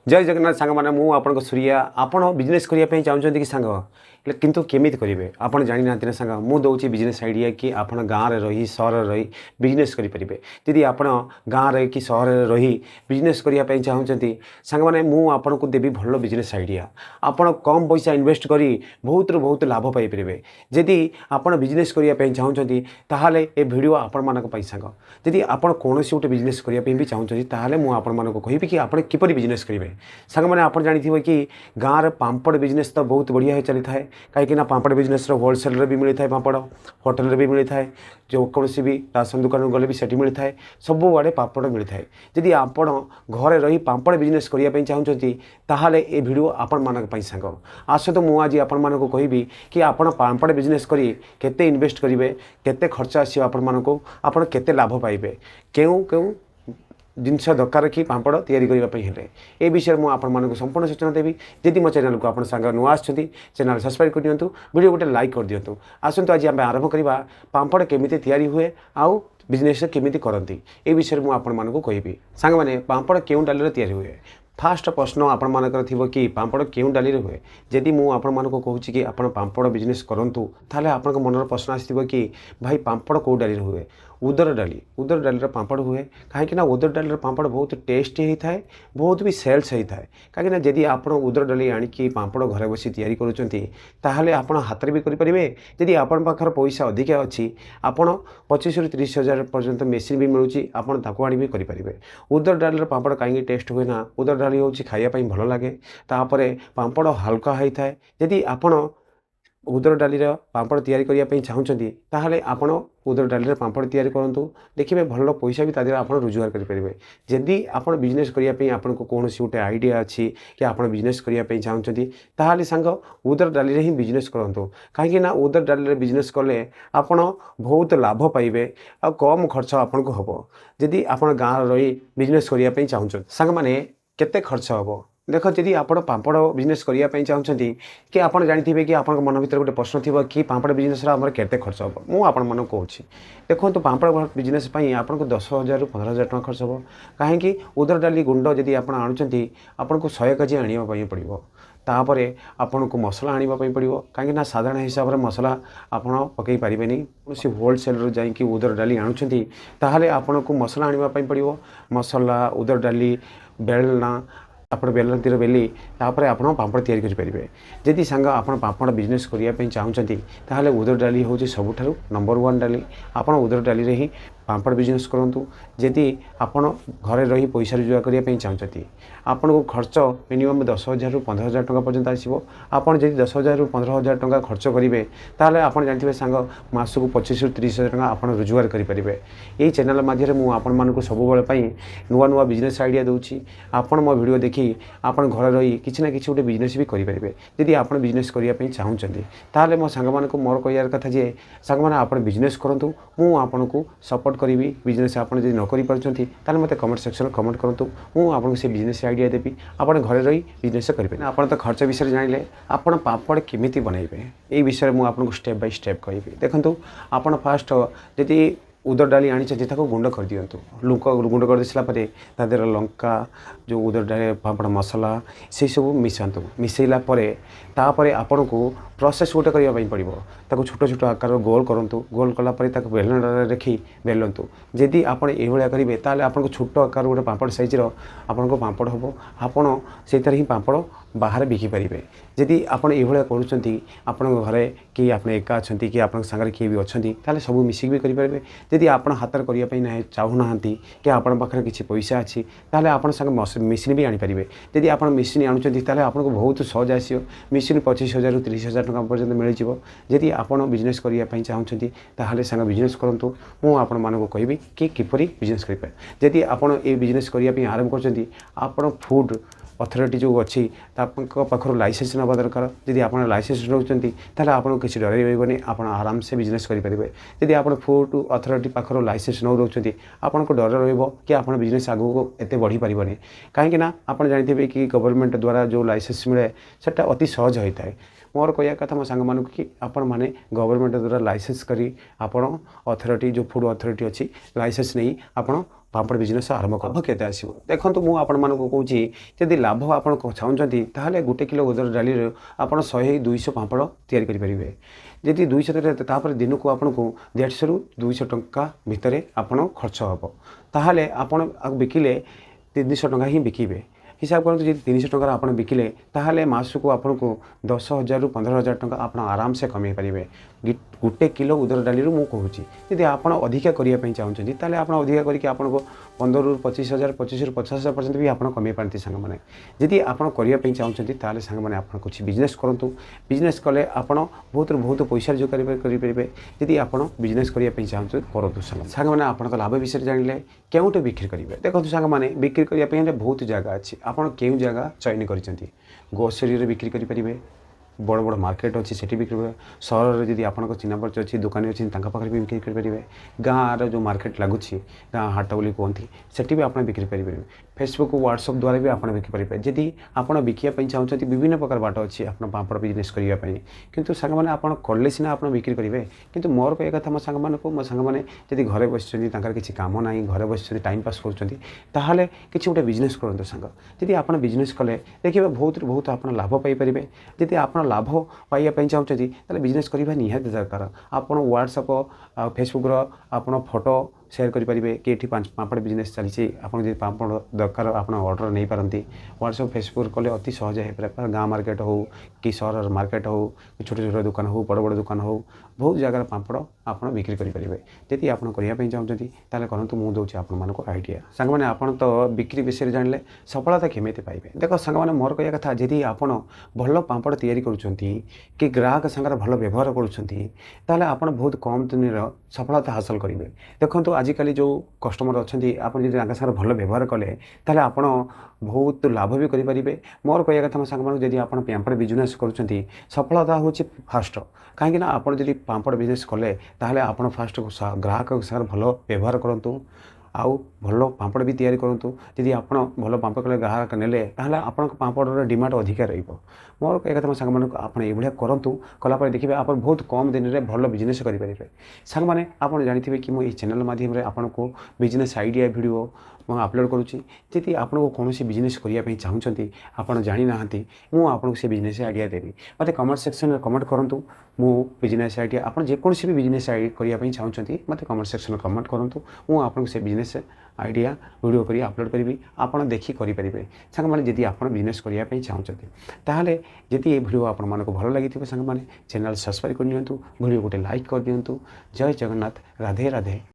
जय जगन्नाथ सांग मैंने मुझे आपन सूर्या आपड़ बिजनेस करने चाहते कि सांग किंतु केमिति करेंगे आपड़ जानी ना ना सांग मुझे दूसरी बिजनेस आइडिया कि आप गाँव में रही सहर रही बिजनेस करेंगे जदि आप गाँव रही कि सहर रही बिजनेस करने चाहते सांग मैंने मुझे को देवी भल बिजनेस आइडिया आप कम पैसा इन्वेस्ट कर बहुत लाभ पाइपर जदि आप बिजनेस करने चाहते ताहले ए वीडियो आपण मानक सांग जदि आप कौन गोटे बिजनेस करने भी चाहते ताहले मुझे आपण मानक कहि कि आप किपरि बिजनेस करेंगे सांग मैंने आप जानी कि गाँव में पापड़ बिजनेस तो बहुत बढ़िया चली थाए कहीं पापड़ बिजनेस होलसेल भी मिलता है पापड़ होटेल भी मिलता है जो कौन भी राशन दुकान गले भी सेठी मिलता है सब आड़े पापड़ मिलता है जदि आप घरे रही पापड़ बिजनेस करने चाहते ताहले ए वीडियो आपण मानक सांग आसतु मुझे आज आपण मानक कहि कि आप पापड़ बिजनेस करी केते इन्वेस्ट करेंगे केते खर्च आसो आपण मानक आप केते लाभ पाइबे क्यों क्यों जिनस दरकार कि पापड़ तैयारी करने ए विषय में आपको संपूर्ण सूचना देवी जदि मो चैनल को आप सांग नुआ चैनल सब्सक्राइब कर दिंतु वीडियो गोटे लाइक कर दिंतु आसतु आज आम आरंभ करवा पापड़ केमिति तैयारी हुए आउ बिजनेस केमिति करती ए विषय में आपको कहि सांग मैंने पापड़ क्यों डाली तैयारी हुए फास्ट प्रश्न आपण मानकर थी कि पापड़ क्यों डाली हुए जदि मुझे आपण मानक कहूँ कि आप पापड़ बिजनेस करूँ ताले आपण मनर प्रश्न आसो कि भाई पापड़ कौ डाली हुए उदर डाली पापड़ हुए कहीं उदर डाली पापड़ बहुत टेस्टी होता है बहुत भी सेल्स होता है कहीं जदि आप उदर डाली आणिकी पापड़ घरे बसी तैयारी करुँचे आप हाथ भी करेंगे जदि आपण पाखर पैसा अधिका अच्छी आपड़ 25 ରୁ 30 हज़ार पर्यंत मेसीन भी मिलूँ आपको आनी भी करेंगे उदर डाली पापड़ कहीं टेस्ट हुए ना उदर डाली हूँ खायापी भल लगे तापर पापड़ हल्का होता है जदि आपण उदर डाली पापड़ तैयारी करने चाहते ताहले आपण उदर डाली पापड़ तैयारी करूँ देखिए भल पैसा भी तादेह आप रोजगार करेंगे जदि आप बिजनेस करने आपन को कौन गोटे आइडिया अच्छी कि आप बिजनेस करने चाहते ताहले सांग उदर डाली ही बिजनेस करूँ कहीं उदर डाली बिजनेस कले आप बहुत लाभ पाइबे आ कम खर्च आपन को हम जदि आप गाँव रही बिजनेस करने चाहते सांग मैंने केते खर्च हम देख जदि आप पापड़ बिजनेस करने चाहते कि आप जानते कि आप मन भर गोटे प्रश्न थी कि पापड़ बिजनेस केते खर्च हम मुझे आप मन कहूँ देखो पापड़ बिजनेस आपको 10,000 ରୁ 15,000 टଙ୍କା खर्च हम कहीं उदर डाली गुंड जदि आप आणुंट आपको 100 केजी आने पड़ो तापर आपन को मसला आने पड़ो कहीं साधारण हिसाब से मसला आप पकई पारे कौन होलसेल जाकि उदर डाली आणुंट ताहले आपन को मसला आने पड़ो मसला उदर डाली बेलना आप बेलन तीर बेली तापर आप पापड़ तैयारी करेंगे जदि सांग आप पापड़ बिजनेस करने चाहते ताहले उदर डाली हूँ सबुठारु नंबर 1 डाली आप उदर डाली रे ही पापड़ बिजनेस करूँ जदि आप घरे रही पैसा रोजगार करने चाहते आपन को खर्च मिनिमम 10,000 ରୁ 15,000 टଙ୍କା पर्यंत आसो आपड़ जब 10,000 ରୁ 15,000 टଙ୍କା खर्च करेंगे ताहले आप जानते सांग मासक 25 ରୁ 30 हज़ार टଙ୍କା आप रोजगार करेंगे यही चैनल माध्यम मुझे आपण मानक सबुबले नुआ नुआ बिजनेस आइडिया दूसरी आपण मो वीडियो देखी आप घर रही किसी ना कि गोटे बिजनेस भी करेंगे जदि आप बिजनेस करने चाहते ताहले मो सांग मानक मोर कह कथा जे सांग मैंने आप बिजनेस करूँ मुझे आपन को सपोर्ट करी बिजनेस आप न कर मत कमेंट सेक्शन में कमेंट करूँ मुझे आपको से बिजनेस आइडिया देवी आप घरे रही बिजनेस करेंगे आप तो खर्च विषय जानिले आप पापड़ केमिति बनइबे ये विषय मुझे आपको स्टेप बाय स्टेप कहि देखूँ आप फास्ट जदि उदर डाली आनी गुंड कर दिंतु लुक गुंड कर सारापर तादेह लंका जो उदर डाली पापड़ मसला से सब मिसातु मिसैला तापर आपन को प्रोसेस गोटे करने पड़ो ताको छोट छोट आकार गोल करूँ गोल कलापर बेलन रखी बेलतु जदि आप ये करेंगे ताले आपन को छोट आकार गोटे पापड़ साइजर आपन को पापड़ हम आपड़ से ही पापड़ बाहर बिकिपारे जदि आप ये करूँ घरे कि आप एका अच्छा कि आप सागर किए भी अच्छा ताले सब मिसिक भी करेंगे जदि आप हाथ करने चाहूना कि आप पाखे किसी पैसा अच्छी ताले आप मेसीन भी आनीपारे जदि आप मेसीन आणुंट आपको बहुत सहज आसो मेसीन 25,000 ରୁ 30,000 टଙ୍କା पर्यंत मिल जदि आप बिजनेस करने चाहते ताहले सांग बिजनेस करूँ मुझे आपण मानक कहि कि किपरि बिजनेस करें जदि आप बिजनेस करने आरंभ कर फूड अथॉरिटी जो अच्छी पाखर लाइसेंस ना दरकार जदि आप लाइसेंस रोचते ताहले आपको किसी डर रही आप आराम से बिजनेस करेंगे जदि आप फूड अथॉरिटी पाखर लाइसेंस न रोचते आपको डर कि आप बिजनेस आगू एत बढ़ी पारे कहीं आप जानते कि गवर्नमेंट द्वारा जो लाइसेंस मिले सेटा अति सहज होता है मोर कह कथा मो सांग मानक कि आपण मैंने गवर्नमेंट द्वारा लाइसेंस करी आपण अथॉरिटी जो फूड अथॉरिटी अच्छी लाइसेंस नहीं आपण पापड़ बिजनेस आरंभ कर लाभ केते आसीबो देखंतु मु आपण मानको कहूची यदि लाभ आपण चाहूचंती ताहले गोटे किलो उदर डाली रे आपण 100 200 पापड़ तैयारी करि परिबे यदि 200 तापर दिन को आपण को 150 रु 200 टंका भितरे आपण खर्च हबो ताहले आपण बिकिले 300 टंका ही बिकिबे हिसाब करते जी 300 टंका आप बिकिले ताहले मासको आपन को 10,000 रु 15,000 टंका आप आराम से कमे पारे गोटे किलो उदर डाली मु कहूँ जी आप अधिका करने चाहते ताले आप अधिका करके आपको 15 रु 25,000 25 रु 50,000 पर्यंत भी आप कमे पारती सांग मैंने जदि आप करने चाहते ताले सांग मैंने आप कुछ बिजनेस करूँ बिजनेस कले आप बहुत पैसा जो करेंगे जदि आप बिजनेस करने चाहते करूँ सांग मैंने आप लाभ विषय जानिले केउटे बिक्री करेंगे देखो सांग मैंने बिक्री करने बहुत जगह अच्छी आपड़ क्यों जगह चयन कर ग्रोसरी बिक्री करेंगे बड़ बड़ मार्केट अच्छी से बिक्री करेंगे सहर में जब आप चिन्ह परिचय अच्छी दुकानी अच्छी पाखे भी बिक्री करेंगे गाँव जो मार्केट लगुच गाँव हाट बोली कहती से भी आप बिक्री करेंगे फेसबुक व्हाट्सअप द्वारा भी आप बिक्री करेंगे जदि आप बिकापी चाहते विभिन्न प्रकार बाट अच्छी आप पापड़ बिजनेस करने किंतु सांग मैंने आप कले सीना आप बिक्री करेंगे किंतु मोर कह कथा मो सांग मो सांग मैंने जब घरे बस किसी काम ना घरे बस टाइम पास कर गोटे बिजनेस करूँ सांग जदि आप बिजनेस कले देखिए बहुत आप लाभ पाइपर जदि आप लाभ पाइबा चाहते बिजनेस करने निहाती दरकार आप व्हाट्सअप फेसबुक आप फोटो शेयर करेंगे कि ये पापड़ बिजनेस चली आपड़ पापड़ दरकार आप ऑर्डर नहीं पारती व्हाट्सअप फेसबुक कले अति सहज हो गाँव मार्केट हो कि सहर मार्केट हो कि छोट छोट दुकान हो बड़ बड़ दुकान हो बहुत जगह पापड़ आप बिक्री करेंगे जदि आप करने चाहते कहतु मुझे दूसरी आपको आइडिया सांग मैंने आप तो बिक्री विषय जानले सफलता केमी पाइबे देख सांग मैंने मोर कह कथा जदि आप भल पापड़ तैयारी करुँच कि ग्राहक सागर भल व्यवहार करुँच आप बहुत कम दिन सफलता हासिल करेंगे देखो आजिकल जो कस्टमर अच्छा आप सागर भल व्यवहार कले आप बहुत लाभ भी करेंगे मोर कह कथा सांग मान जब आप पापड़ बिजनेस करुँच सफलता हूँ फास्ट कहीं आप जब पापड़ बिजनेस कले आप फास्ट ग्राहक सागर भल व्यवहार करूँ आउ भल पापड़ भी तैयारी करूँ जदि आप भल पापड़ कले ग्राहक नेले आप पापड़ डिमांड अधिका रोर कह कथा सांग मान आप करूँ कलापर देखिए आप बहुत कम दिन में भल बिजनेस करेंगे सांग मैंने आप जानते कि मुझे चैनल माध्यम आपको बिजनेस आइडिया वीडियो अपलोड करुँची जदि आपको कौन बिजनेस करने चाहते आप जानी ना मुझे से बिजनेस आइडिया देवी मत कमेंट सेक्शन में कमेंट करूँ मु बिजनेस आइडिया आप जेकोसी भी बिजनेस करने चाहते मत कमेंट सेक्शन में कमेंट करूँ मुझे आपको से बिजनेस आइडिया वीडियो करी अपलोड करी आपड़ देखी करेंगे सांग मैंने जदि आप बिजनेस करने चाहते ताहले जदि ये वीडियो आप भल लगी सांग मैंने चैनल सब्सक्राइब कर दिंतु वीडियो गोटे लाइक कर दिंतु जय जगन्नाथ राधे राधे।